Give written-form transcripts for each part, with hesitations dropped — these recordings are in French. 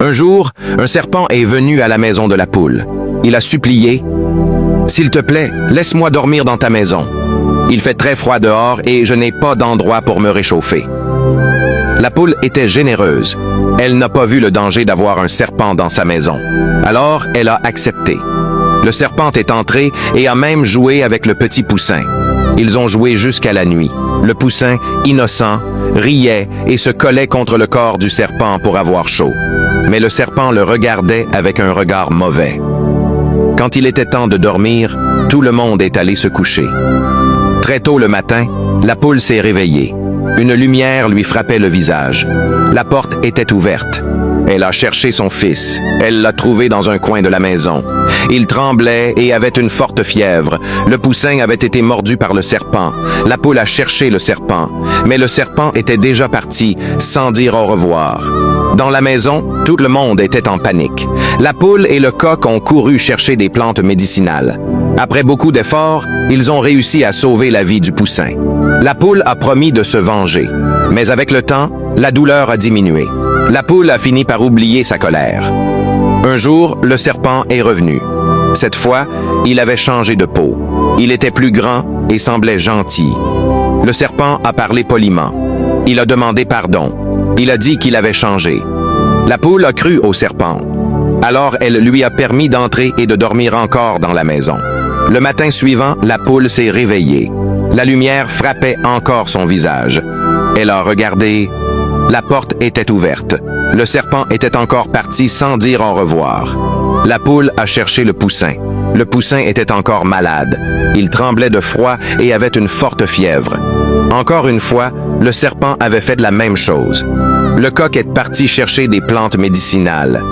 Un jour, un serpent est venu à la maison de la poule. Il a supplié « S'il te plaît, laisse-moi dormir dans ta maison. Il fait très froid dehors et je n'ai pas d'endroit pour me réchauffer. » La poule était généreuse. Elle n'a pas vu le danger d'avoir un serpent dans sa maison. Alors, elle a accepté. Le serpent est entré et a même joué avec le petit poussin. Ils ont joué jusqu'à la nuit. Le poussin, innocent, riait et se collait contre le corps du serpent pour avoir chaud. Mais le serpent le regardait avec un regard mauvais. Quand il était temps de dormir, tout le monde est allé se coucher. Très tôt le matin, la poule s'est réveillée. Une lumière lui frappait le visage. La porte était ouverte. Elle a cherché son fils. Elle l'a trouvé dans un coin de la maison. Il tremblait et avait une forte fièvre. Le poussin avait été mordu par le serpent. La poule a cherché le serpent. Mais le serpent était déjà parti, sans dire au revoir. Dans la maison, tout le monde était en panique. La poule et le coq ont couru chercher des plantes médicinales. Après beaucoup d'efforts, ils ont réussi à sauver la vie du poussin. La poule a promis de se venger. Mais avec le temps, la douleur a diminué. La poule a fini par oublier sa colère. Un jour, le serpent est revenu. Cette fois, il avait changé de peau. Il était plus grand et semblait gentil. Le serpent a parlé poliment. Il a demandé pardon. Il a dit qu'il avait changé. La poule a cru au serpent. Alors elle lui a permis d'entrer et de dormir encore dans la maison. Le matin suivant, la poule s'est réveillée. La lumière frappait encore son visage. Elle a regardé. La porte était ouverte. Le serpent était encore parti sans dire au revoir. La poule a cherché le poussin. Le poussin était encore malade. Il tremblait de froid et avait une forte fièvre. Encore une fois, le serpent avait fait la même chose. Le coq est parti chercher des plantes médicinales.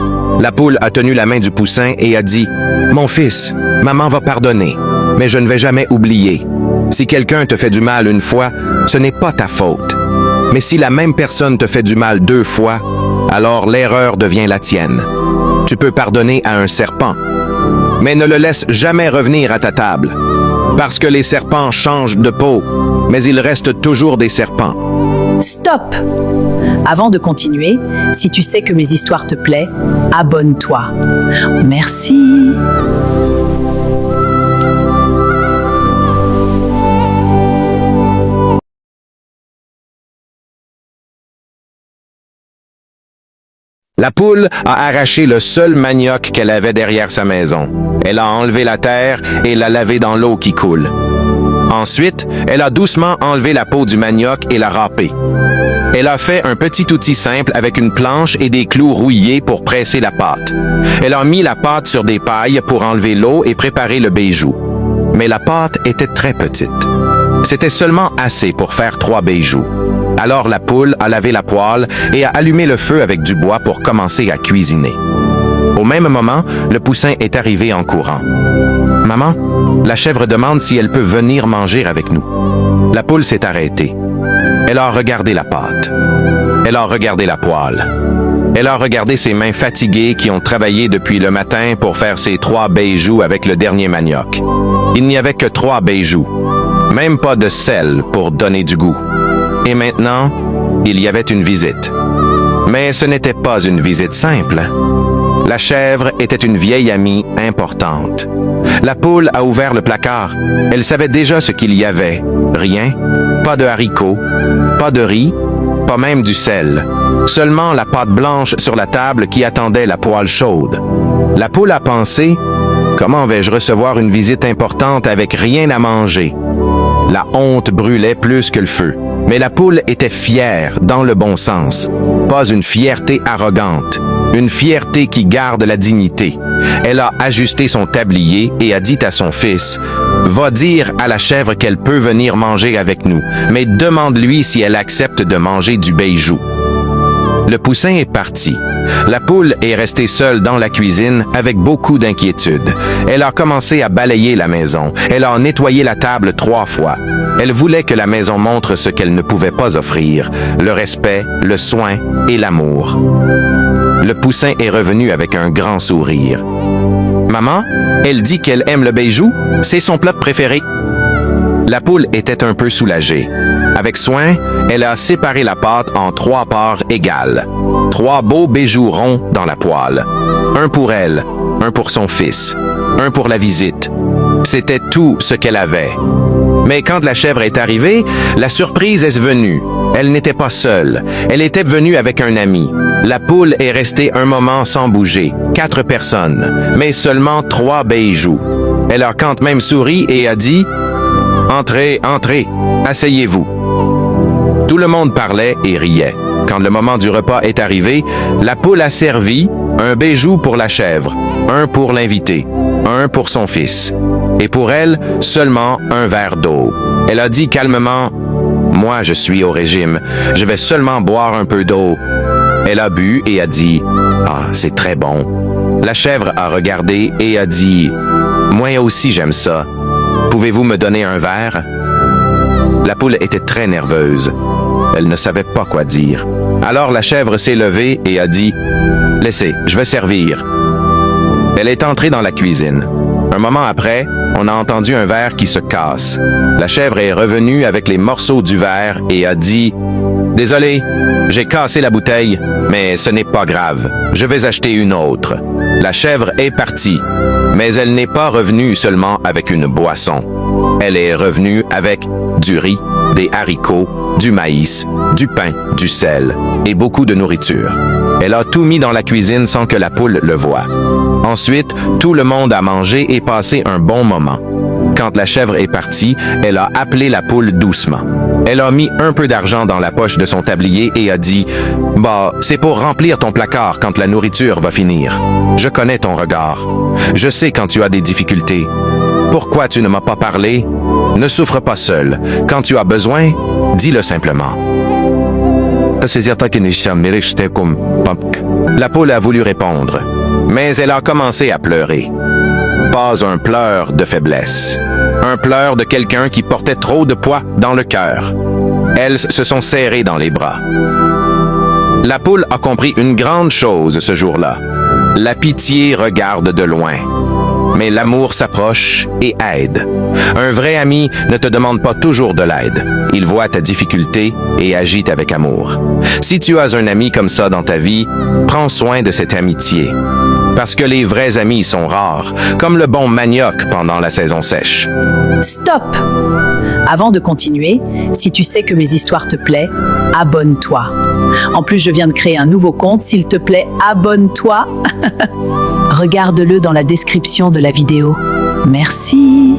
La poule a tenu la main du poussin et a dit « Mon fils, maman va pardonner, mais je ne vais jamais oublier. Si quelqu'un te fait du mal une fois, ce n'est pas ta faute. Mais si la même personne te fait du mal 2 fois, alors l'erreur devient la tienne. Tu peux pardonner à un serpent, mais ne le laisse jamais revenir à ta table. Parce que les serpents changent de peau, mais ils restent toujours des serpents. » Stop! Avant de continuer, si tu sais que mes histoires te plaisent, abonne-toi. Merci. La poule a arraché le seul manioc qu'elle avait derrière sa maison. Elle a enlevé la terre et l'a lavé dans l'eau qui coule. Ensuite, elle a doucement enlevé la peau du manioc et l'a râpé. Elle a fait un petit outil simple avec une planche et des clous rouillés pour presser la pâte. Elle a mis la pâte sur des pailles pour enlever l'eau et préparer le bijou. Mais la pâte était très petite. C'était seulement assez pour faire 3 bijoux. Alors la poule a lavé la poêle et a allumé le feu avec du bois pour commencer à cuisiner. Au même moment, le poussin est arrivé en courant. « Maman, la chèvre demande si elle peut venir manger avec nous. » La poule s'est arrêtée. Elle a regardé la pâte. Elle a regardé la poêle. Elle a regardé ses mains fatiguées qui ont travaillé depuis le matin pour faire ses 3 bijoux avec le dernier manioc. Il n'y avait que 3 bijoux. Même pas de sel pour donner du goût. Et maintenant, il y avait une visite. Mais ce n'était pas une visite simple. La chèvre était une vieille amie importante. La poule a ouvert le placard. Elle savait déjà ce qu'il y avait. Rien, pas de haricots, pas de riz, pas même du sel. Seulement la pâte blanche sur la table qui attendait la poêle chaude. La poule a pensé, « Comment vais-je recevoir une visite importante avec rien à manger? » La honte brûlait plus que le feu. Mais la poule était fière dans le bon sens. Pas une fierté arrogante. Une fierté qui garde la dignité. Elle a ajusté son tablier et a dit à son fils, « Va dire à la chèvre qu'elle peut venir manger avec nous, mais demande-lui si elle accepte de manger du bijou. » Le poussin est parti. La poule est restée seule dans la cuisine avec beaucoup d'inquiétude. Elle a commencé à balayer la maison. Elle a nettoyé la table 3 fois. Elle voulait que la maison montre ce qu'elle ne pouvait pas offrir, le respect, le soin et l'amour. Le poussin est revenu avec un grand sourire. « Maman, elle dit qu'elle aime le bijou, c'est son plat préféré. » La poule était un peu soulagée. Avec soin, elle a séparé la pâte en 3 parts égales. 3 beaux bijoux ronds dans la poêle. Un pour elle, un pour son fils, un pour la visite. C'était tout ce qu'elle avait. Mais quand la chèvre est arrivée, la surprise est venue. Elle n'était pas seule. Elle était venue avec un ami. La poule est restée un moment sans bouger. 4 personnes, mais seulement 3 bijoux. Elle a quand même souri et a dit « Entrez, entrez, asseyez-vous ». Tout le monde parlait et riait. Quand le moment du repas est arrivé, la poule a servi un bijou pour la chèvre, un pour l'invité, un pour son fils, et pour elle, seulement un verre d'eau. Elle a dit calmement « Moi, je suis au régime, je vais seulement boire un peu d'eau. » Elle a bu et a dit « Ah, c'est très bon. » La chèvre a regardé et a dit « Moi aussi, j'aime ça. Pouvez-vous me donner un verre? » La poule était très nerveuse. Elle ne savait pas quoi dire. Alors la chèvre s'est levée et a dit « Laissez, je vais servir. » Elle est entrée dans la cuisine. Un moment après, on a entendu un verre qui se casse. La chèvre est revenue avec les morceaux du verre et a dit « Désolé, j'ai cassé la bouteille, mais ce n'est pas grave. Je vais acheter une autre. » La chèvre est partie, mais elle n'est pas revenue seulement avec une boisson. Elle est revenue avec du riz, des haricots, du maïs, du pain, du sel et beaucoup de nourriture. Elle a tout mis dans la cuisine sans que la poule le voie. Ensuite, tout le monde a mangé et passé un bon moment. Quand la chèvre est partie, elle a appelé la poule doucement. Elle a mis un peu d'argent dans la poche de son tablier et a dit « Bah, c'est pour remplir ton placard quand la nourriture va finir. Je connais ton regard. Je sais quand tu as des difficultés. Pourquoi tu ne m'as pas parlé? Ne souffre pas seul. Quand tu as besoin, dis-le simplement. » La poule a voulu répondre, mais elle a commencé à pleurer. Pas un pleur de faiblesse, un pleur de quelqu'un qui portait trop de poids dans le cœur. Elles se sont serrées dans les bras. La poule a compris une grande chose ce jour-là. La pitié regarde de loin, mais l'amour s'approche et aide. Un vrai ami ne te demande pas toujours de l'aide. Il voit ta difficulté et agit avec amour. Si tu as un ami comme ça dans ta vie, prends soin de cette amitié. Parce que les vrais amis sont rares, comme le bon manioc pendant la saison sèche. Stop! Avant de continuer, si tu sais que mes histoires te plaisent, abonne-toi. En plus, je viens de créer un nouveau compte, s'il te plaît, abonne-toi. Regarde-le dans la description de la vidéo. Merci.